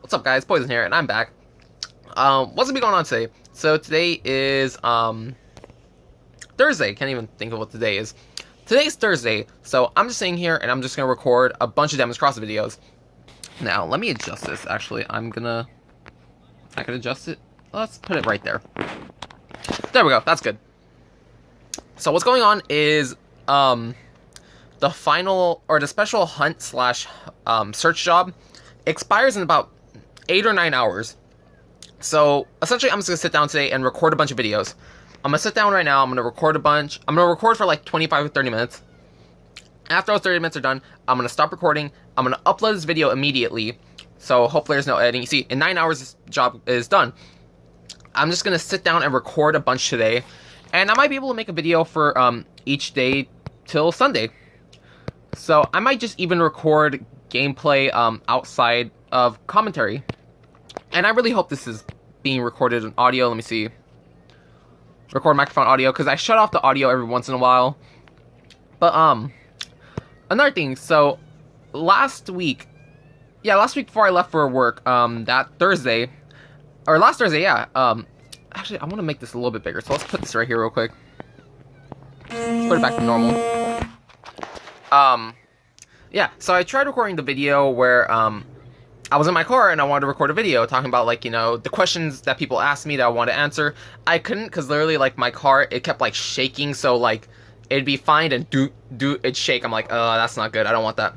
What's up, guys? Poison here, and I'm back. What's gonna be going on today? So today is Thursday. Can't even think of what today is. Today's Thursday, so I'm just sitting here and I'm just gonna record a bunch of Demon's Cross videos. Now, let me adjust this. Actually, I can adjust it. Let's put it right there. There we go. That's good. So what's going on is the final or the special hunt slash search job expires in about 8 or 9 hours. So essentially I'm just gonna sit down today and record a bunch of videos. I'm gonna sit down right now, I'm gonna record a bunch. I'm gonna record for like 25 or 30 minutes. After those 30 minutes are done, I'm gonna stop recording. I'm gonna upload this video immediately. So hopefully there's no editing. You see, in 9 hours this job is done. I'm just gonna sit down and record a bunch today. And I might be able to make a video for each day till Sunday. So I might just even record gameplay outside of commentary. And I really hope this is being recorded in audio. Let me see. Record microphone audio, because I shut off the audio every once in a while. But another thing, so last week before I left for work, that Thursday, or last Thursday, yeah, actually I want to make this a little bit bigger, so let's put this right here real quick. Let's put it back to normal. Yeah, so I tried recording the video where I was in my car and I wanted to record a video talking about, like, you know, the questions that people asked me that I wanted to answer. I couldn't, because literally, like, my car, it kept, like, shaking, so, like, it'd be fine and it'd shake. I'm like, oh, that's not good, I don't want that.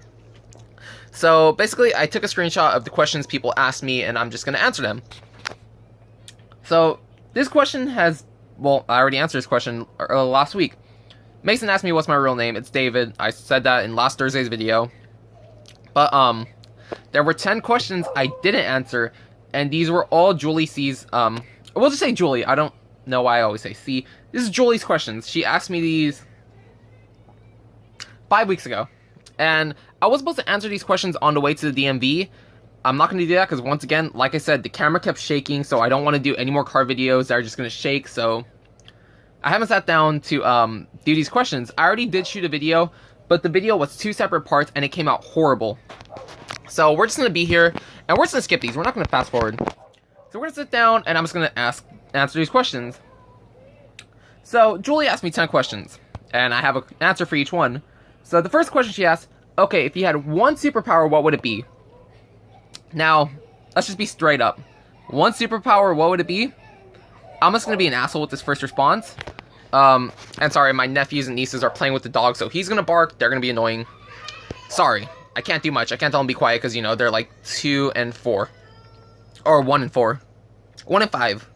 So, basically, I took a screenshot of the questions people asked me, and I'm just gonna answer them. So, this question has, well, I already answered this question last week. Mason asked me what's my real name. It's David. I said that in last Thursday's video. But, there were 10 questions I didn't answer, and these were all Julie C's, we'll just say Julie. I don't know why I always say C. This is Julie's questions. She asked me these 5 weeks ago, and I was supposed to answer these questions on the way to the DMV. I'm not going to do that, because once again, like I said, the camera kept shaking, so I don't want to do any more car videos that are just going to shake, so I haven't sat down to, do these questions. I already did shoot a video, but the video was 2 separate parts, and it came out horrible. So we're just going to be here, and we're just going to skip these. We're not going to fast forward. So we're going to sit down, and I'm just going to answer these questions. So Julie asked me 10 questions, and I have an answer for each one. So the first question she asked, okay, if you had one superpower, what would it be? Now, let's just be straight up. One superpower, what would it be? I'm just going to be an asshole with this first response. And sorry, my nephews and nieces are playing with the dog, so he's going to bark. They're going to be annoying. Sorry. I can't do much. I can't tell them to be quiet because, you know, they're like 2 and 4. Or 1 and 4. 1 and 5.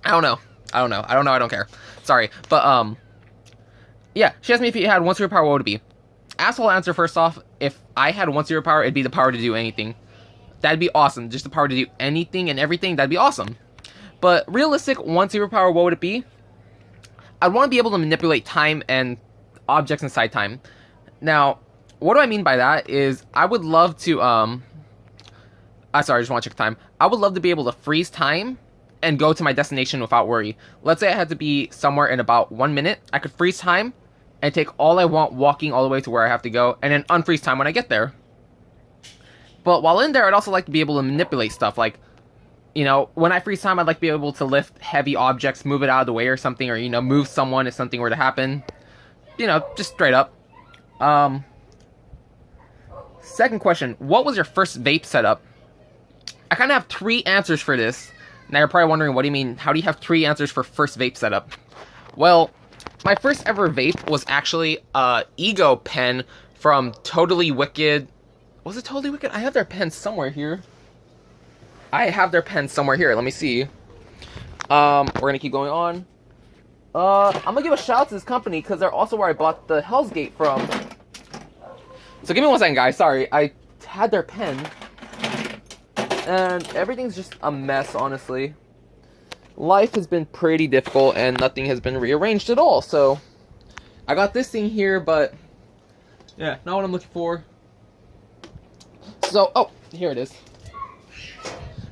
I don't know. I don't care. Sorry. But, yeah. She asked me if you had one superpower, what would it be? Asshole answer first off. If I had one superpower, it'd be the power to do anything. That'd be awesome. Just the power to do anything and everything. That'd be awesome. But realistic, one superpower, what would it be? I'd want to be able to manipulate time and objects inside time. Now, what do I mean by that is I would love to, sorry, I just want to check time. I would love to be able to freeze time and go to my destination without worry. Let's say I had to be somewhere in about 1 minute. I could freeze time and take all I want walking all the way to where I have to go, and then unfreeze time when I get there. But while in there, I'd also like to be able to manipulate stuff. Like, you know, when I freeze time, I'd like to be able to lift heavy objects, move it out of the way or something, or, you know, move someone if something were to happen. You know, just straight up. Second question, what was your first vape setup? I kind of have 3 answers for this. Now you're probably wondering, what do you mean? How do you have 3 answers for first vape setup? Well, my first ever vape was actually a Ego pen from Totally Wicked. Was it Totally Wicked? I have their pen somewhere here. Let me see. We're gonna keep going on. I'm gonna give a shout out to this company because they're also where I bought the Hell's Gate from. So give me 1 second, guys. Sorry, I had their pen, and everything's just a mess, honestly. Life has been pretty difficult, and nothing has been rearranged at all, so I got this thing here, but yeah, not what I'm looking for. So, oh, here it is.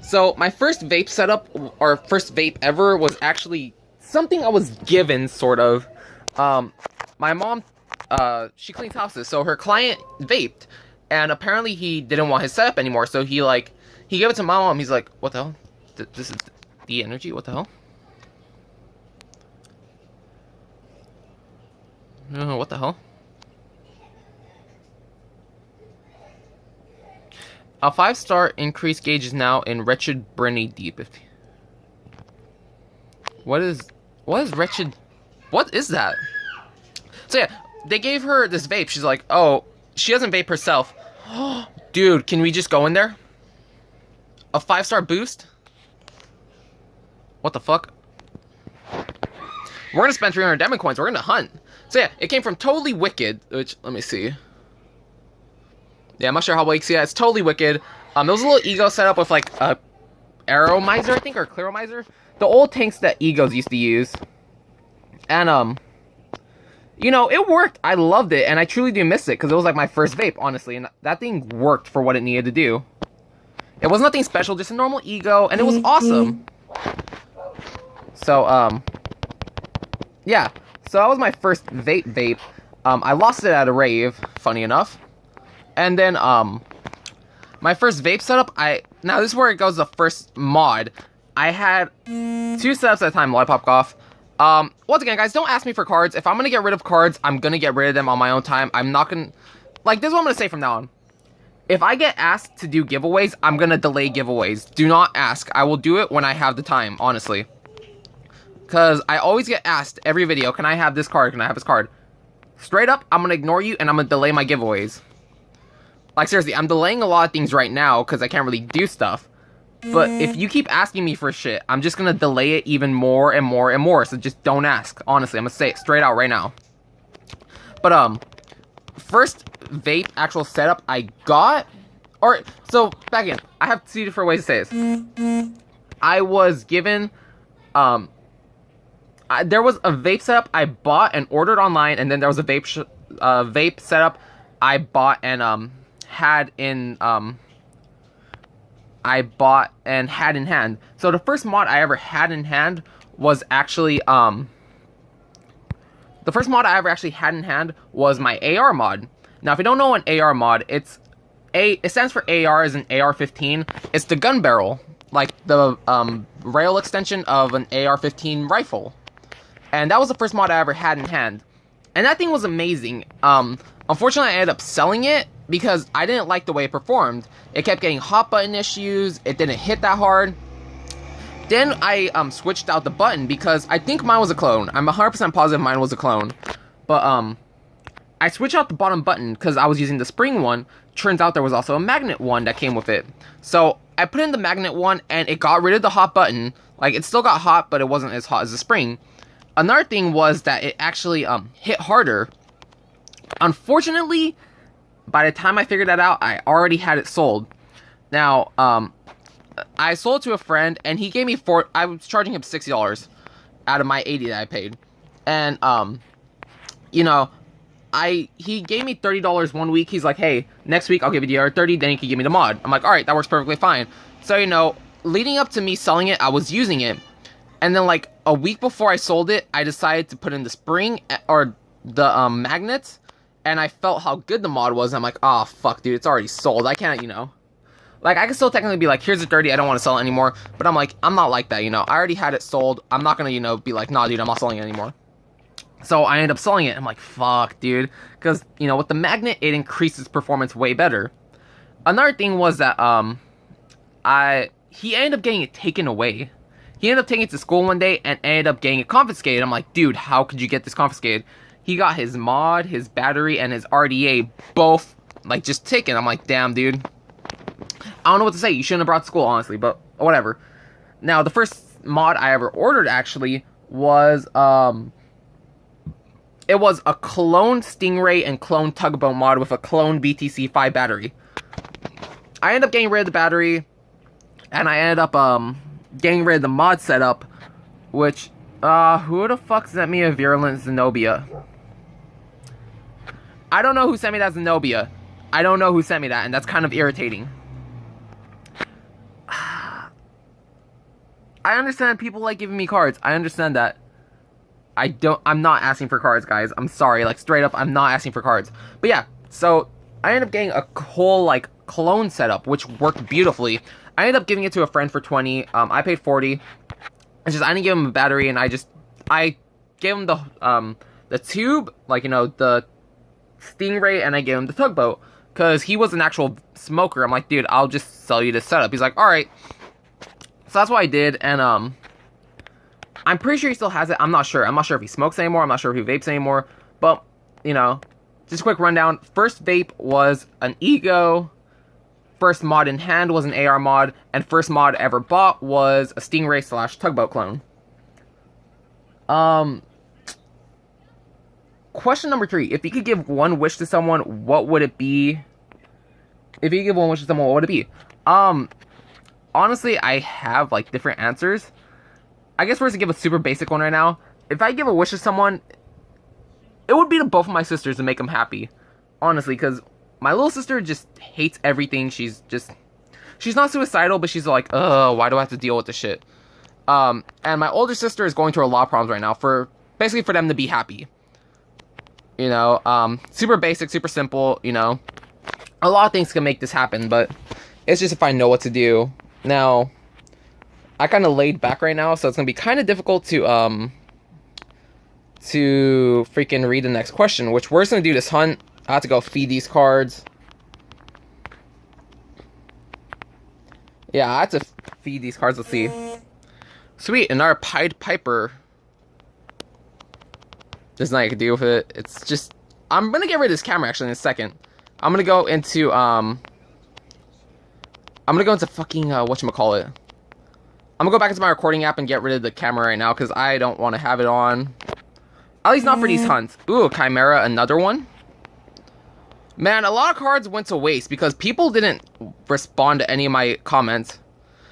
So, my first vape setup, or first vape ever, was actually something I was given, sort of. My mom, she cleans houses, so her client vaped, and apparently he didn't want his setup anymore, so he, like, He gave it to my mom. He's like, what the hell? This is the energy? What the hell? What the hell? A 5-star increase gauge is now in Wretched Brenny Deep. What is Wretched? What is that? So yeah, they gave her this vape. She's like, oh, she doesn't vape herself. Dude, can we just go in there? A 5-star boost? What the fuck? We're gonna spend 300 Deadman coins. We're gonna hunt. So yeah, it came from Totally Wicked, which, let me see. Yeah, I'm not sure how well you can see that. It's Totally Wicked. It was a little ego setup with like a Aeromizer, I think, or Clearomizer. The old tanks that egos used to use. And you know, it worked. I loved it, and I truly do miss it because it was like my first vape, honestly, and that thing worked for what it needed to do. It was nothing special, just a normal ego, and it was awesome. So yeah. So that was my first vape. I lost it at a rave, funny enough. And then, my first vape setup, now this is where it goes, the first mod. I had 2 setups at a time, Lollipop Golf. Once again, guys, don't ask me for cards. If I'm gonna get rid of cards, I'm gonna get rid of them on my own time. I'm not gonna, like, this is what I'm gonna say from now on. If I get asked to do giveaways, I'm gonna delay giveaways. Do not ask. I will do it when I have the time, honestly. Because I always get asked every video, can I have this card? Can I have this card? Straight up, I'm gonna ignore you and I'm gonna delay my giveaways. Like, seriously, I'm delaying a lot of things right now because I can't really do stuff. But if you keep asking me for shit, I'm just gonna delay it even more and more and more. So just don't ask. Honestly, I'm gonna say it straight out right now. But, first vape actual setup I got... Or, so, back in. I have 2 different ways to say this. I was given, there was a vape setup I bought and ordered online, and then there was a vape setup I bought and, had in hand. So the first mod I ever had in hand was actually my AR mod. Now, if you don't know an AR mod, it stands for AR as an AR-15. It's the gun barrel, like the rail extension of an AR-15 rifle. And that was the first mod I ever had in hand. And that thing was amazing. Unfortunately, I ended up selling it because I didn't like the way it performed. It kept getting hot button issues. It didn't hit that hard. Then I switched out the button because I think mine was a clone. I'm 100% positive mine was a clone. But I switched out the bottom button because I was using the spring one. Turns out there was also a magnet one that came with it. So I put in the magnet one and it got rid of the hot button. Like, it still got hot, but it wasn't as hot as the spring. Another thing was that it actually hit harder. Unfortunately, by the time I figured that out, I already had it sold. Now, I sold it to a friend, and he gave me I was charging him $60 out of my $80 that I paid. And, you know, he gave me $30 one week. He's like, hey, next week I'll give you the other $30, then you can give me the mod. I'm like, alright, that works perfectly fine. So, you know, leading up to me selling it, I was using it. And then, like, a week before I sold it, I decided to put in the spring, or the, magnets. And I felt how good the mod was. I'm like, oh, fuck, dude, it's already sold. I can't, you know. Like, I can still technically be like, here's the 30, I don't want to sell it anymore. But I'm like, I'm not like that, you know. I already had it sold. I'm not going to, you know, be like, nah, dude, I'm not selling it anymore. So I ended up selling it. I'm like, fuck, dude. Because, you know, with the magnet, it increases performance way better. Another thing was that, he ended up getting it taken away. He ended up taking it to school one day and ended up getting it confiscated. I'm like, dude, how could you get this confiscated? He got his mod, his battery, and his RDA both, like, just taken. I'm like, damn, dude. I don't know what to say. You shouldn't have brought it to school, honestly, but whatever. Now, the first mod I ever ordered, actually, was, it was a clone Stingray and clone Tugboat mod with a clone BTC5 battery. I ended up getting rid of the battery, and I ended up, getting rid of the mod setup, which, who the fuck sent me a Virulent Zenobia? I don't know who sent me that Zenobia. I don't know who sent me that, and that's kind of irritating. I understand people like giving me cards. I understand that. I'm not asking for cards, guys. I'm sorry. Like, straight up, I'm not asking for cards. But yeah, so I ended up getting a whole, like, clone setup, which worked beautifully. I ended up giving it to a friend for 20. I paid 40. It's just I didn't give him a battery, and I gave him the tube, like, you know, the Stingray, and I gave him the tugboat because he was an actual smoker. I'm like, dude, I'll just sell you this setup. He's like, all right. So that's what I did, and I'm pretty sure he still has it. I'm not sure. I'm not sure if he smokes anymore. I'm not sure if he vapes anymore. But, you know, just a quick rundown. First vape was an Ego. First mod in hand was an AR mod. And first mod ever bought was a Stingray / tugboat clone. Question number 3. If you could give one wish to someone, what would it be? If you could give one wish to someone, what would it be? Honestly, I have, like, different answers. I guess we're going to give a super basic one right now. If I give a wish to someone, it would be to both of my sisters to make them happy. Honestly, because my little sister just hates everything. She's not suicidal, but she's like, ugh, why do I have to deal with this shit? And my older sister is going through a lot of problems right now basically for them to be happy. You know, super basic, super simple, you know. A lot of things can make this happen, but it's just if I know what to do. Now, I kind of laid back right now, so it's going to be kind of difficult to freaking read the next question, which we're just going to do this hunt. I have to go feed these cards. Yeah, I have to feed these cards. Let's see. Sweet, another Pied Piper. There's nothing I can do with it. It's just... I'm going to get rid of this camera, actually, in a second. I'm going to go into, fucking, whatchamacallit. I'm gonna go back into my recording app and get rid of the camera right now because I don't want to have it on. At least not for these hunts. Ooh, Chimera, another one. Man, a lot of cards went to waste because people didn't respond to any of my comments.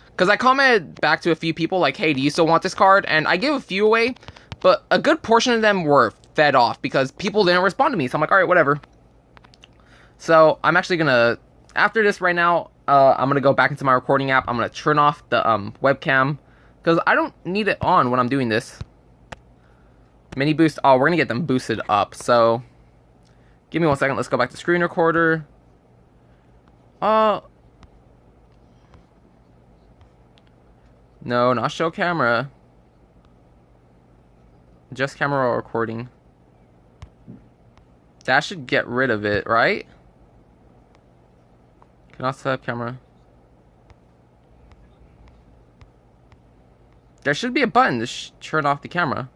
Because I commented back to a few people like, hey, do you still want this card? And I gave a few away, but a good portion of them were fed off because people didn't respond to me. So I'm like, alright, whatever. So I'm actually gonna, after this right now, I'm going to go back into my recording app. I'm going to turn off the webcam because I don't need it on when I'm doing this. Mini boost. Oh, we're going to get them boosted up. So, give me 1 second. Let's go back to screen recorder. No, not show camera. Just camera recording. That should get rid of it, right? Cannot set up camera. There should be a button to turn off the camera.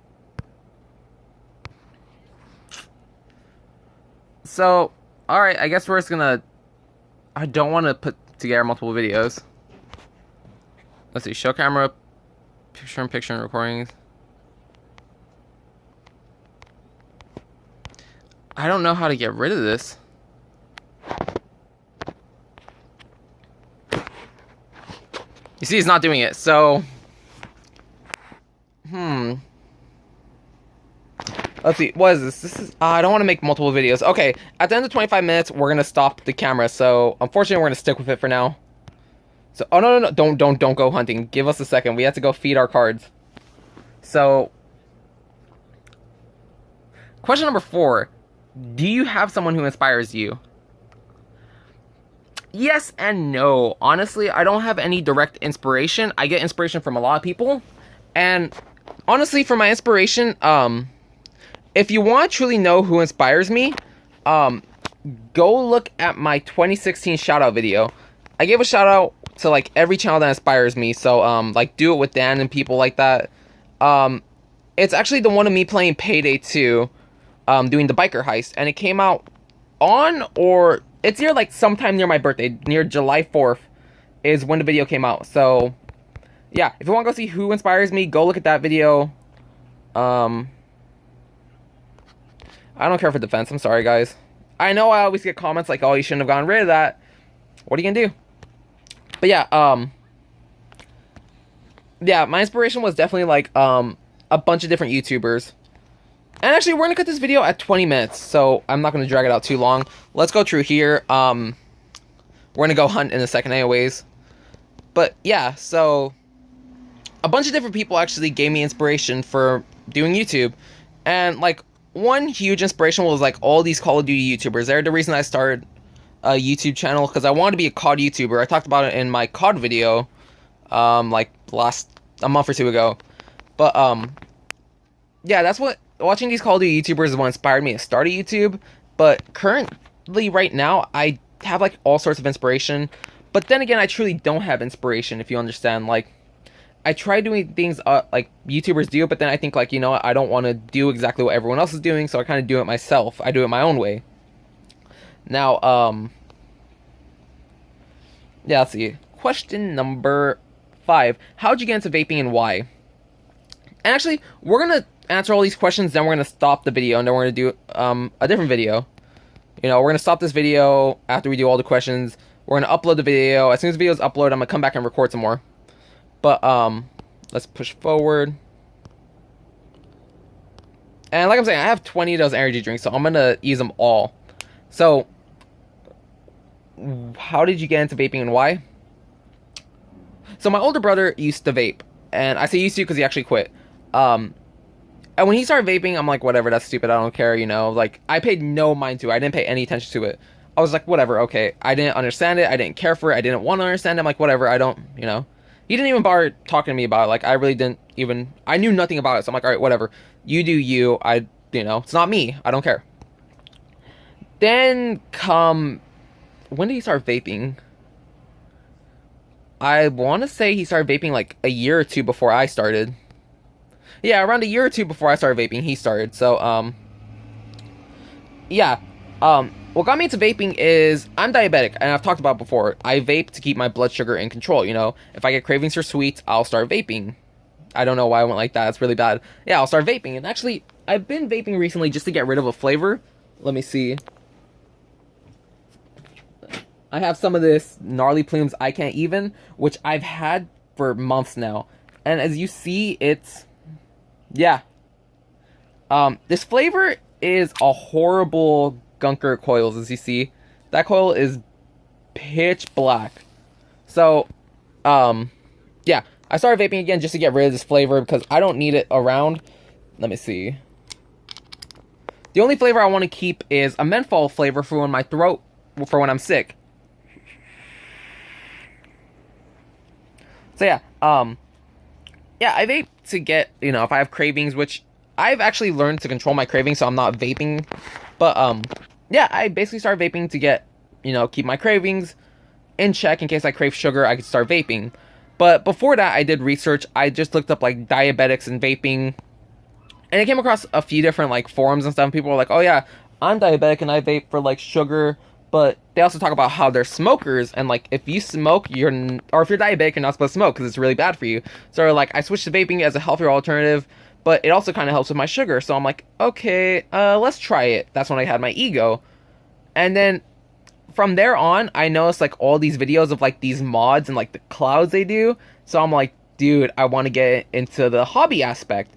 So, alright, I guess we're just gonna... I don't want to put together multiple videos. Let's see, show camera, picture and recordings. I don't know how to get rid of this. You see, it's not doing it, so... Let's see, what is this? This is... I don't want to make multiple videos. Okay, at the end of 25 minutes, we're going to stop the camera, so... Unfortunately, we're going to stick with it for now. So... Oh, no. Don't go hunting. Give us a second. We have to go feed our cards. So... Question number 4. Do you have someone who inspires you? Yes and no. Honestly, I don't have any direct inspiration. I get inspiration from a lot of people. And honestly, for my inspiration, if you want to truly know who inspires me, go look at my 2016 shoutout video. I gave a shout out to like every channel that inspires me. So like Do It With Dan and people like that. It's actually the one of me playing Payday 2, doing the biker heist, and it came out on or it's near like sometime near my birthday, near July 4th is when the video came out. So yeah, if you want to go see who inspires me, go look at that video. I don't care for defense. I'm sorry, guys. I know I always get comments like, oh, you shouldn't have gotten rid of that. What are you gonna do? But yeah, yeah, my inspiration was definitely like a bunch of different YouTubers. And actually, we're gonna cut this video at 20 minutes, so I'm not gonna drag it out too long. Let's go through here. We're gonna go hunt in a second anyways. But yeah, so a bunch of different people actually gave me inspiration for doing YouTube. And like one huge inspiration was like all these Call of Duty YouTubers. They're the reason I started a YouTube channel because I wanted to be a COD YouTuber. I talked about it in my COD video, like a month or two ago. But yeah, that's what watching these Call of Duty YouTubers is what inspired me to start a YouTube. But currently, right now, I have like all sorts of inspiration. But then again, I truly don't have inspiration. If you understand, like, I try doing things like YouTubers do, but then I think like, you know what, I don't want to do exactly what everyone else is doing, so I kind of do it myself. I do it my own way. Now, yeah, let's see. Question number 5. How'd you get into vaping and why? And actually, we're gonna answer all these questions, then we're gonna stop the video, and then we're gonna do a different video. You know, we're gonna stop this video after we do all the questions. We're gonna upload the video. As soon as the video is uploaded, I'm gonna come back and record some more. But let's push forward. And like I'm saying, I have 20 of those energy drinks, so I'm gonna use them all. So, how did you get into vaping and why? So my older brother used to vape, and I say used to because he actually quit. And when he started vaping, I'm like, whatever, that's stupid, I don't care, you know, like, I paid no mind to it, I didn't pay any attention to it. I was like, whatever, okay, I didn't understand it, I didn't care for it, I didn't want to understand it, I'm like, whatever, I don't, you know. He didn't even bother talking to me about it, like, I really didn't even, I knew nothing about it, so I'm like, alright, whatever, you do you, you know, it's not me, I don't care. Then when did he start vaping? I want to say he started vaping like a year or two before I started. Yeah, around a year or two before I started vaping, he started. So, yeah. What got me into vaping is I'm diabetic, and I've talked about it before. I vape to keep my blood sugar in control, you know. If I get cravings for sweets, I'll start vaping. I don't know why I went like that. It's really bad. Yeah, I'll start vaping. And actually, I've been vaping recently just to get rid of a flavor. Let me see. I have some of this Gnarly Plumes I Can't Even, which I've had for months now. And as you see, it's... yeah. This flavor is a horrible Gunker coils, as you see. That coil is pitch black. So, yeah. I started vaping again just to get rid of this flavor because I don't need it around. Let me see. The only flavor I want to keep is a menthol flavor for when my throat... for when I'm sick. So yeah, yeah, I vape to get, you know, if I have cravings, which I've actually learned to control my cravings, so I'm not vaping. But, yeah, I basically started vaping to get, you know, keep my cravings in check in case I crave sugar, I could start vaping. But before that, I did research. I just looked up, like, diabetics and vaping. And I came across a few different, like, forums and stuff. And people were like, oh, yeah, I'm diabetic and I vape for, like, sugar. But they also talk about how they're smokers, and like if you smoke, or if you're diabetic, you're not supposed to smoke because it's really bad for you. So like I switched to vaping as a healthier alternative, but it also kind of helps with my sugar. So I'm like, okay, let's try it. That's when I had my ego, and then from there on, I noticed like all these videos of like these mods and like the clouds they do. So I'm like, dude, I want to get into the hobby aspect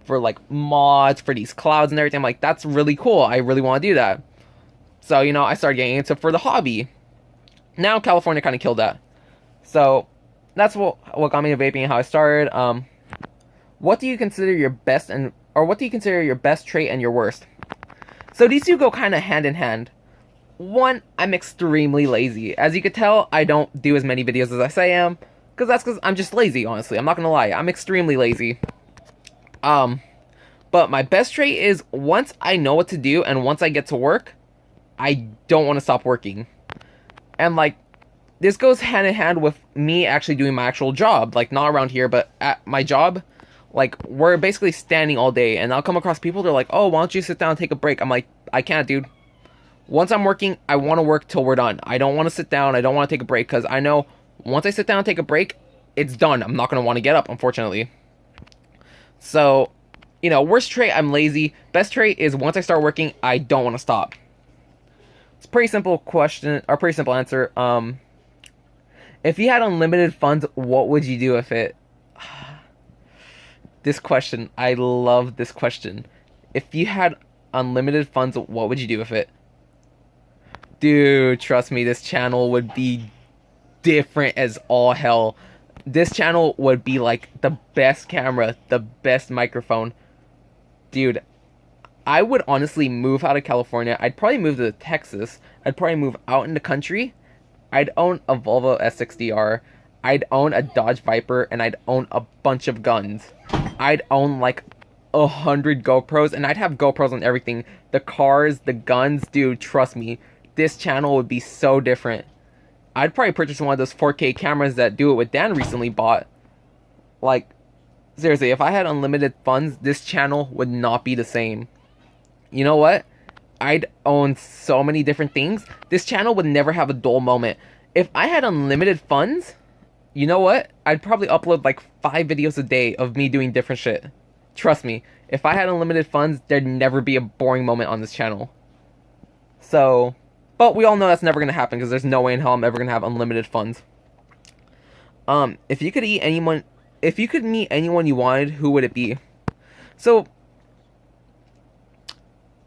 for like mods for these clouds and everything. I'm like, that's really cool. I really want to do that. So, you know, I started getting into for the hobby. Now, California kind of killed that. So, that's what got me to vaping and how I started. What do you consider your best what do you consider your best trait and your worst? So, these two go kind of hand in hand. One, I'm extremely lazy. As you can tell, I don't do as many videos as I say I am. Because I'm just lazy, honestly. I'm not going to lie. I'm extremely lazy. But my best trait is once I know what to do and once I get to work, I don't want to stop working. And like, this goes hand in hand with me actually doing my actual job. Like, not around here, but at my job, like, we're basically standing all day. And I'll come across people, they're like, oh, why don't you sit down and take a break? I'm like, I can't, dude. Once I'm working, I want to work till we're done. I don't want to sit down. I don't want to take a break. Because I know once I sit down and take a break, it's done. I'm not going to want to get up, unfortunately. So, you know, worst trait, I'm lazy. Best trait is once I start working, I don't want to stop. It's a pretty simple question, or pretty simple answer. If you had unlimited funds, what would you do with it? This question, I love this question. If you had unlimited funds, what would you do with it? Dude, trust me, this channel would be different as all hell. This channel would be like the best camera, the best microphone. Dude, I would honestly move out of California. I'd probably move to Texas. I'd probably move out in the country. I'd own a Volvo S60R. I'd own a Dodge Viper, and I'd own a bunch of guns. I'd own like 100 GoPros, and I'd have GoPros on everything. The cars, the guns, dude, trust me, this channel would be so different. I'd probably purchase one of those 4K cameras that Do It With Dan recently bought. Like, seriously, if I had unlimited funds, this channel would not be the same. You know what? I'd own so many different things. This channel would never have a dull moment. If I had unlimited funds, you know what? I'd probably upload like 5 videos a day of me doing different shit. Trust me, if I had unlimited funds, there'd never be a boring moment on this channel. So, but we all know that's never gonna happen because there's no way in hell I'm ever gonna have unlimited funds. If you could meet anyone you wanted, who would it be? So,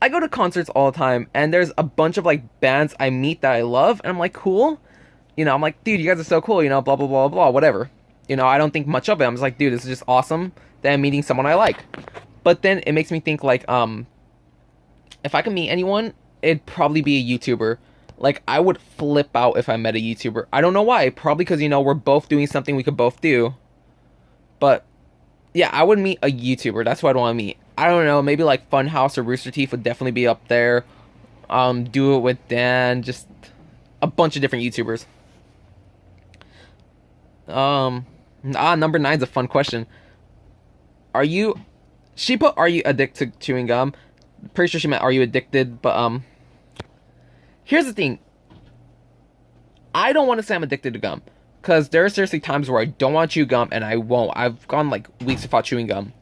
I go to concerts all the time, and there's a bunch of like bands I meet that I love, and I'm like, cool. You know, I'm like, dude, you guys are so cool, you know, blah, blah, blah, blah, whatever. You know, I don't think much of it. I'm just like, dude, this is just awesome that I'm meeting someone I like. But then it makes me think, like, if I could meet anyone, it'd probably be a YouTuber. Like, I would flip out if I met a YouTuber. I don't know why. Probably because, you know, we're both doing something we could both do. But, yeah, I would meet a YouTuber. That's what I'd want to meet. I don't know, maybe, like, Funhouse or Rooster Teeth would definitely be up there. Do It With Dan, just a bunch of different YouTubers. Number 9's a fun question. She put, are you addicted to chewing gum? Pretty sure she meant, are you addicted? But, here's the thing. I don't want to say I'm addicted to gum. Because there are seriously times where I don't want to chew gum, and I won't. I've gone, like, weeks without chewing gum.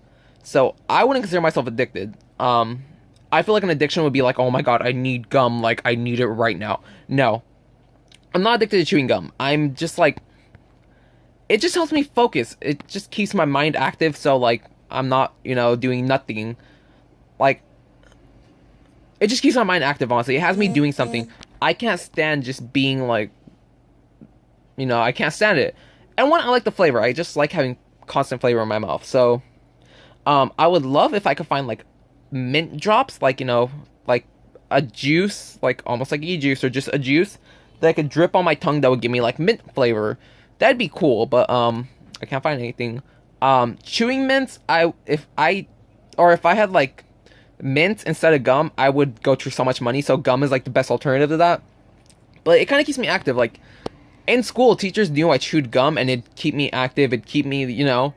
So, I wouldn't consider myself addicted. I feel like an addiction would be like, oh my god, I need gum, like, I need it right now. No. I'm not addicted to chewing gum. I'm just, like, it just helps me focus. It just keeps my mind active, so, like, I'm not, you know, doing nothing. Like, it just keeps my mind active, honestly. It has me doing something. I can't stand just being, like, you know, I can't stand it. And one, I like the flavor. I just like having constant flavor in my mouth. So, I would love if I could find, like, mint drops, like, you know, like, a juice, like, almost like e-juice, or just a juice that I could drip on my tongue that would give me, like, mint flavor. That'd be cool, but, I can't find anything. Chewing mints, if I had, like, mint instead of gum, I would go through so much money, so gum is, like, the best alternative to that. But it kind of keeps me active, like, in school, teachers knew I chewed gum, and it'd keep me active, it'd keep me, you know,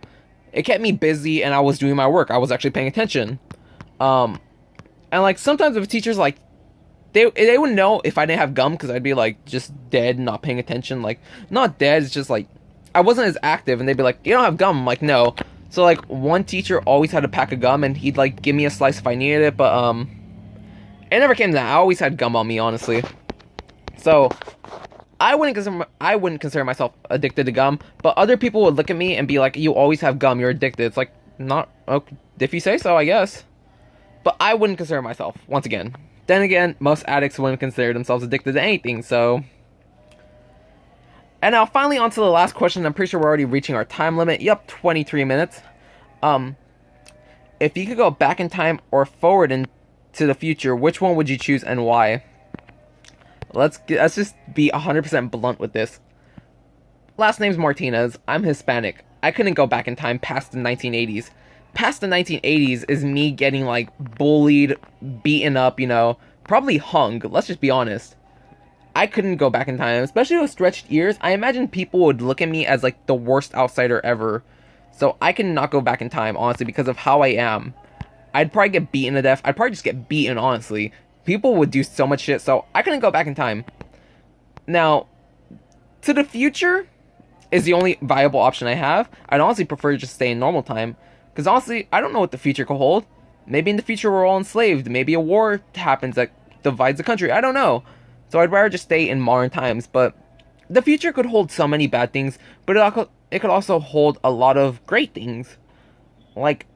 it kept me busy, and I was doing my work, I was actually paying attention. And, like, sometimes if teachers, like, they would know if I didn't have gum, because I'd be, like, just dead, not paying attention. Like, not dead, it's just, like, I wasn't as active, and they'd be like, you don't have gum? I'm like, no. So, like, one teacher always had a pack of gum, and he'd, like, give me a slice if I needed it, but, it never came to that. I always had gum on me, honestly. So, I wouldn't consider myself addicted to gum, but other people would look at me and be like, you always have gum, you're addicted. It's like, not, okay, if you say so, I guess. But I wouldn't consider myself, once again. Then again, most addicts wouldn't consider themselves addicted to anything, so. And now, finally, on to the last question. I'm pretty sure we're already reaching our time limit. Yep, 23 minutes. If you could go back in time or forward into the future, which one would you choose and why? Let's just be 100% blunt with this. Last name's Martinez. I'm Hispanic. I couldn't go back in time past the 1980s. Past the 1980s is me getting, like, bullied, beaten up, you know, probably hung. Let's just be honest. I couldn't go back in time, especially with stretched ears. I imagine people would look at me as, like, the worst outsider ever. So I cannot go back in time, honestly, because of how I am. I'd probably get beaten to death. I'd probably just get beaten, honestly. People would do so much shit, so I couldn't go back in time. Now, to the future is the only viable option I have. I'd honestly prefer to just stay in normal time. Because honestly, I don't know what the future could hold. Maybe in the future we're all enslaved. Maybe a war happens that divides the country. I don't know. So I'd rather just stay in modern times. But the future could hold so many bad things. But it could also hold a lot of great things. Like,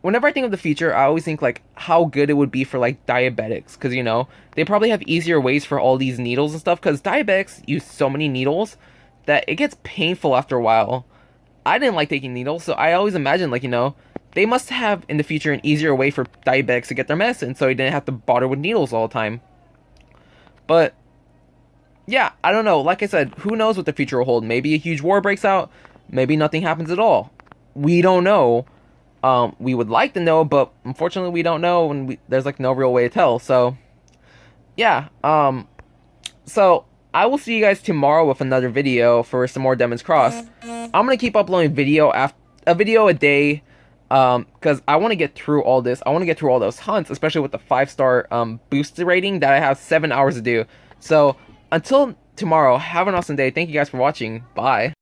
whenever I think of the future, I always think, like, how good it would be for, like, diabetics. Because, you know, they probably have easier ways for all these needles and stuff. Because diabetics use so many needles that it gets painful after a while. I didn't like taking needles, so I always imagined, like, you know, they must have in the future an easier way for diabetics to get their medicine, so they didn't have to bother with needles all the time. But yeah, I don't know. Like I said, who knows what the future will hold? Maybe a huge war breaks out. Maybe nothing happens at all. We don't know. We would like to know, but unfortunately we don't know, and there's like no real way to tell. So yeah. So I will see you guys tomorrow with another video for some more Deadman's Cross. I'm gonna keep uploading a video a day, because I want to get through all this. I want to get through all those hunts, especially with the 5-star boost rating that I have 7 hours to do. So until tomorrow, have an awesome day. Thank you guys for watching. Bye.